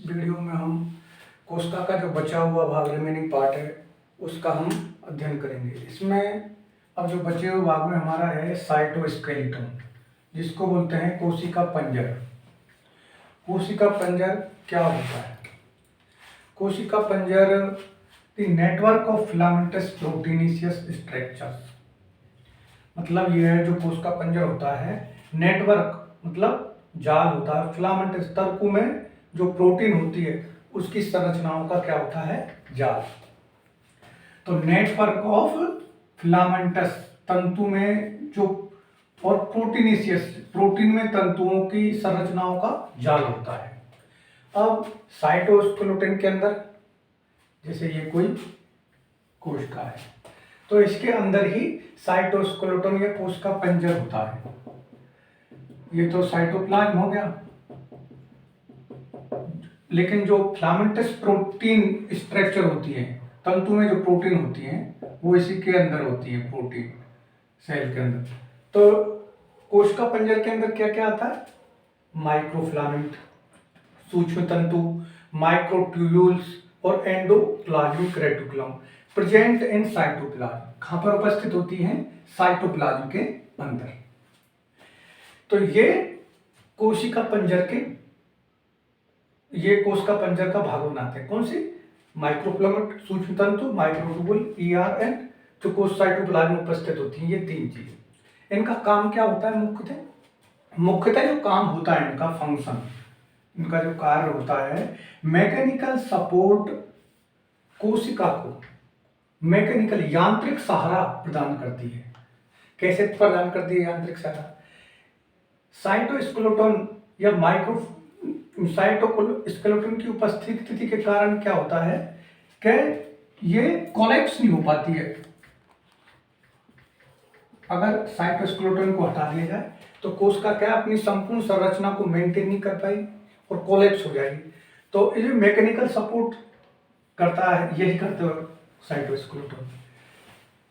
Video में हम कोशिका का जो बचा हुआ भाग रिमेनिंग पार्ट है उसका हम अध्ययन करेंगे। इसमें अब जो बचे हुए भाग में हमारा है साइटोस्केलेटन, जिसको बोलते हैं कोशिका पंजर। कोशिका पंजर क्या होता है? कोशिका पंजर the network of filamentous proteinaceous structures, मतलब यह है जो कोशिका पंजर होता है, नेटवर्क मतलब जाल होता है, फिलामेंटस तंतु में जो प्रोटीन होती है उसकी संरचनाओं का क्या होता है? जाल। तो नेटवर्क ऑफ फिलामेंटस तंतु में जो और प्रोटीनेशियस प्रोटीन में तंतुओं की संरचनाओं का जाल होता है। अब साइटोस्केलेटन के अंदर जैसे ये कोई कोशिका है तो इसके अंदर ही साइटोस्केलेटन या कोशिका पंजर होता है। ये तो साइटोप्लाज्म हो गया, लेकिन जो फिलामेंटस प्रोटीन स्ट्रक्चर होती है, तंतु में जो प्रोटीन होती है वो इसी के अंदर होती है, प्रोटीन सेल के अंदर। तो कोशिका पंजर के अंदर क्या क्या आता है? माइक्रोफिलामेंट, सूक्ष्म तंतु, माइक्रोट्यूब्यूल्स और endoplasmic reticulum present in cytoplasm. कहां पर उपस्थित होती हैं? साइटोप्लाज्म के अंदर। तो ये कोशिका पंजर के कोशिका पंजर का भाग बनाते हैं। कौन सी? माइक्रोफिलामेंट, सूक्ष्म तंतु, माइक्रोट्यूब्यूल, ईआरएन जो कोश साइटोप्लाज्म में उपस्थित होती हैं। ये तीन चीजें। इनका काम क्या होता है? मुख्यतः जो काम होता है इनका फंक्शन, इनका जो कार्य होता है, मैकेनिकल सपोर्ट, कोशिका को मैकेनिकल यांत्रिक सहारा प्रदान करती है। कैसे प्रदान करती है यांत्रिक सहारा? साइटोस्केलेटन या साइटोस्केलेटन की उपस्थिति के कारण क्या होता है कि ये कोलैप्स नहीं हो पाती है। अगर साइटोस्केलेटन को हटा दिया जाए तो कोशिका क्या अपनी संपूर्ण संरचना को मेंटेन नहीं कर पाई और कोलैप्स हो जाएगी। तो ये मैकेनिकल सपोर्ट करता है, यही करते हुए साइटोस्केलेटन।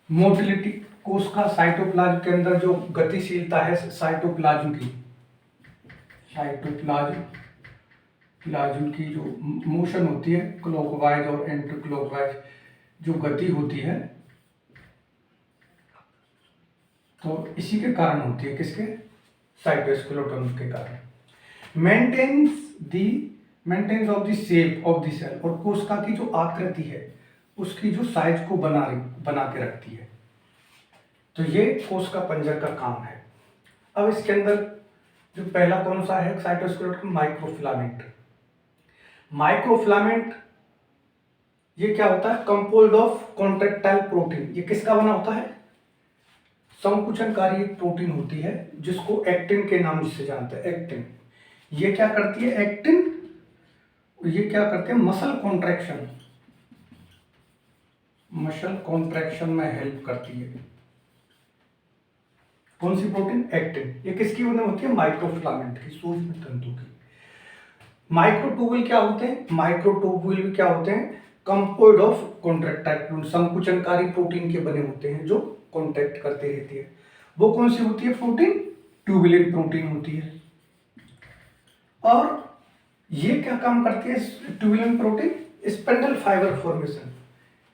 मोटिलिटी, कोशिका साइटोप्लाज्म के अंदर जो गतिशीलता है साइटोप्लाज्म की जो मोशन होती है, क्लॉकवाइज और एंटी क्लॉकवाइज जो गति होती है, तो इसी के कारण होती है। किसके? साइटोस्केलेटन के कारण। Maintenance of the shape of the cell, और कोशिका की जो आकृति है उसकी जो साइज को बना के रखती है। तो ये कोशिका पंजर का काम है। अब इसके अंदर जो पहला कौन सा है साइटोस्केलेटन? माइक्रोफिलामेंट ये क्या होता है? Composed of contractile protein. ये किसका बना होता है? संकुचनकारी एक प्रोटीन होती है जिसको एक्टिन के नाम से जानते हैं। एक्टिन ये क्या करती है? ये क्या करते हैं? मसल कॉन्ट्रैक्शन में हेल्प करती है। कौन सी प्रोटीन? एक्टिन। ये किसकी बनी होती है? माइक्रोफिलामेंट की, सूक्ष्म तंतु की। माइक्रोट्यूब्यूल क्या होते हैं? माइक्रोट्यूब्यूल क्या होते हैं? कंपोज्ड ऑफ कॉन्ट्रैक्टाइल, संकुचनकारी प्रोटीन के बने होते हैं जो कॉन्टैक्ट करते रहती है। वो कौन सी होती है प्रोटीन? ट्यूबुलिन प्रोटीन होती है। और ये क्या काम करती है tubulin protein? Spindle fibre formation.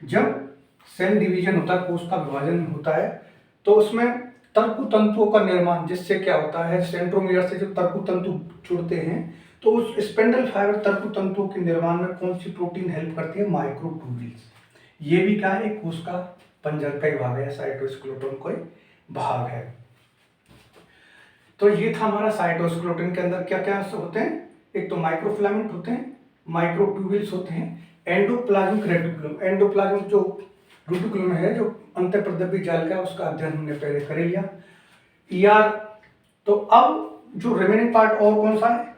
जब सेल डिवीजन होता है, कोश का विभाजन होता है, तो उसमें तर्कु तंतुओं का निर्माण, जिससे क्या होता है सेंट्रोमियर से जो तर्कु तंतु जुड़ते हैं, तो उस स्पिंडल फाइबर तर्कु तंतुओं के निर्माण में कौन सी प्रोटीन हेल्प करती है? माइक्रोट्यूब्यूल्स। ये भी क्या है? एक कोशिका पंजर का ही भाग है, साइटोस्केलेटन का ही भाग है। तो ये था हमारा साइटोस्केलेटन के अंदर क्या क्या होते हैं? एक तो माइक्रोफिलामेंट होते हैं, माइक्रोट्यूब्यूल्स होते हैं, एंडोप्लाज्मिक रेटिकुलम। एंडोप्लाज्मिक जो रेटिकुलम है जो अंतःप्रद्रव्य जाल का, उसका अध्ययन हमने पहले कर लिया। ईआर। तो अब जो रिमेनिंग पार्ट और कौन सा है?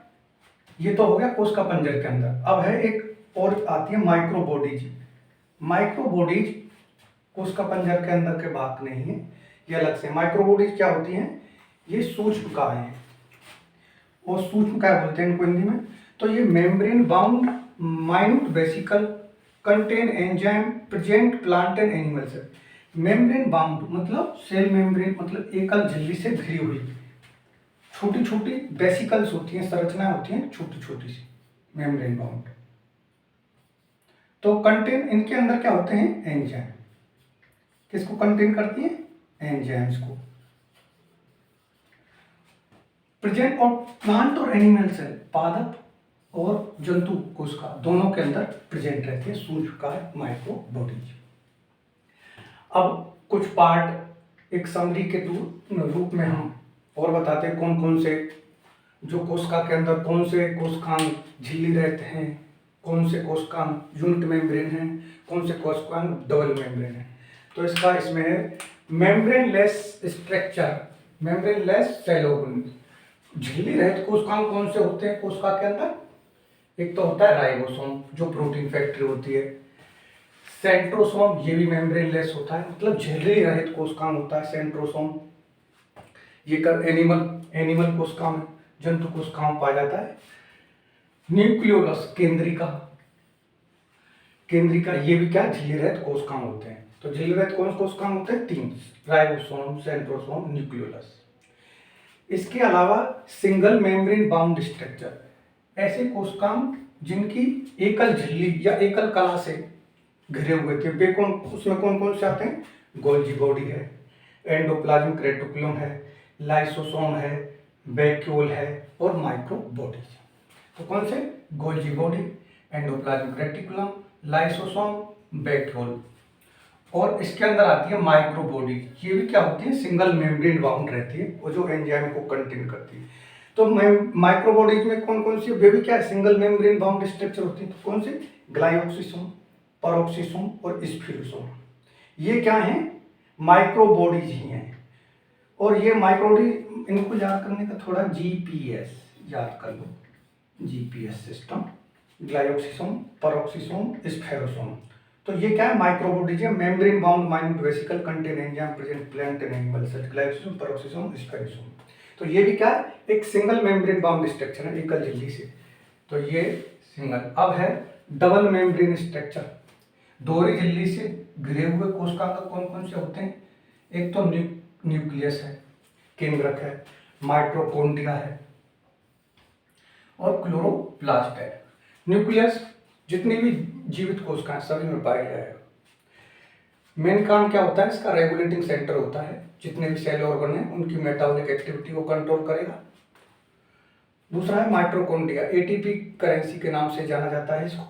ये तो हो गया कोशिका पंजर के अंदर। अब है एक और आती है माइक्रोबॉडीज। माइक्रोबॉडीज कोशिका पंजर के अंदर के भाग नहीं है, ये अलग से। माइक्रोबॉडीज क्या होती हैं? ये सूक्ष्मकाय हैं, और सूक्ष्मकाय बोलते हैं इनको हिंदी में। तो ये membrane bound minute vesicle contain enzyme present plant and animal cell. Membrane bound मतलब सेल मेम्ब्रेन मतलब एकल झिल्ली से घिरी हुई छोटी छोटी वेसिकल्स होती हैं, संरचनाएं होती हैं छोटी छोटी सी, मेम्ब्रेन बाउंड। तो कंटेन इनके अंदर क्या होते हैं, एंजाइम। किसको कंटेन करती है, एंजाइम्स को। प्रेजेंट और प्लांट और एनिमल सेल, पादप और जंतु कोशिका दोनों के अंदर प्रेजेंट रहती है सूक्ष्मकार माइक्रो बॉडीज। अब कुछ पार्ट एक समरी के रूप में हम और बताते हैं कौन कौन से, जो कोशिका के अंदर कौन से कोशिकांग झिल्ली रहते हैं, कौन से कोशिकांग यूनिट मेम्ब्रेन हैं, कौन से कोशिकांग डबल मेम्ब्रेन है। तो इसका इसमें है membrane less structure, membrane less cell organ. झिल्ली रहित कोशिकांग कौन से होते हैं कोशिका के अंदर, एक तो होता है राइबोसोम जो प्रोटीन फैक्ट्री होती है, सेंट्रोसोम ये भी मेम्ब्रेन लेस होता है, मतलब झिल्ली रहित कोशिकांग होता है सेंट्रोसोम। ये कर एनिमल कोशिकाओं में, जंतु कोशिकाओं में पाया जाता है। न्यूक्लियोलस केंद्रिका ये भी क्या झिल्ली रहित कोशिकांग होते हैं। तो झिल्ली रहित कौन कोशिकांग होते हैं, 3, राइबोसोम, सेंट्रोसोम, न्यूक्लियोलस। इसके अलावा सिंगल मेम्ब्रेन बाउंड स्ट्रक्चर, ऐसे कोशिकांग जिनकी एकल झिल्ली या एकल कला से घिरे हुए थे, वे कौन, उसमें कौन कौन से आते हैं, गोल्जी बॉडी है, एंडोप्लाज्मिक रेटिकुलम है, लाइसोसोम है, वैक्यूल है और माइक्रो बॉडीज। तो कौन से, Golgi body, endoplasmic reticulum, lysosome, vacuole. और इसके अंदर आती है माइक्रो बॉडी, ये भी क्या होती है, सिंगल मेम्ब्रेन बाउंड रहती है और जो एंजाइम को कंटेन करती है। तो माइक्रो बॉडीज में कौन कौन सी, वे भी क्या सिंगल मेम्ब्रेन बाउंड स्ट्रक्चर होती है। तो कौन से, ग्लाइओक्सिसोम, पेरोक्सिसोम और स्फीरोसोम, ये क्या है, माइक्रो बॉडीज ही हैं। और ये माइक्रो बॉडी, इनको याद करने का थोड़ा जीपीएस याद कर लो, GPS system, glyoxysome, peroxisome, spherosome. तो ये क्या है, माइक्रो बॉडीज है, membrane bound minute vesicle contain enzyme present plant and animal cell, glyoxysome, peroxisome, spherosome. तो ये भी क्या है, एक सिंगल मेम्ब्रेन बाउंड स्ट्रक्चर है एकल झिल्ली से। तो ये सिंगल। अब है डबल मेम्ब्रेन स्ट्रक्चर, दोहरी झिल्ली से घिरे हुए कोशिकांग कौन कौन से होते हैं, एक तो न्यूक्लियस है, केंद्रक है, माइटोकॉन्ड्रिया है और क्लोरोप्लास्ट है। न्यूक्लियस जितनी भी जीवित कोशिकाएं सभी में पाया जाएगा। मेन काम क्या होता है इसका, रेगुलेटिंग सेंटर होता है, जितने भी सेल ऑर्गन हैं उनकी मेटाबॉलिक एक्टिविटी को कंट्रोल करेगा। दूसरा है माइटोकॉन्ड्रिया, एटीपी करेंसी के नाम से जाना जाता है इसको,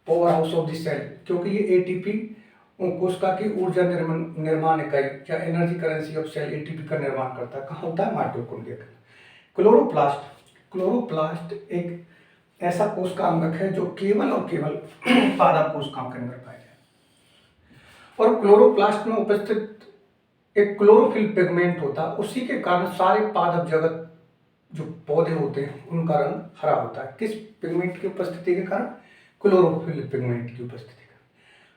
power house of the cell, क्योंकि ये एटीपी कोशिका की ऊर्जा निर्माण इकाई या energy currency of cell ATP का निर्माण करता है। कहाँ होता है, माइटोकॉन्ड्रिया के। क्लोरोप्लास्ट एक ऐसा कोशिका अंगक है जो केवल और केवल पादप कोशिकाओं के अंदर पाया जाए। और क्लोरोप्लास्ट में उपस्थित एक क्लोरोफिल पिगमेंट होता है, उसी के कारण सारे पादप जगत जो पौधे होते हैं उनका रंग हरा होता है। किस पिगमेंट की उपस्थिति के कारण, क्लोरोफिल पिगमेंट की उपस्थिति का।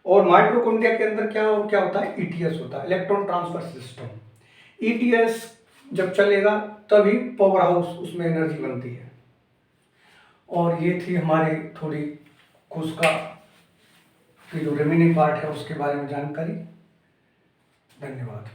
और माइटोकॉन्ड्रिया के अंदर क्या क्या होता है, ईटीएस होता है, इलेक्ट्रॉन ट्रांसफर सिस्टम। ईटीएस जब चलेगा तभी पावर हाउस उसमें एनर्जी बनती है। और ये थी हमारी थोड़ी कोशिका की जो रिमेनिंग पार्ट है उसके बारे में जानकारी। धन्यवाद।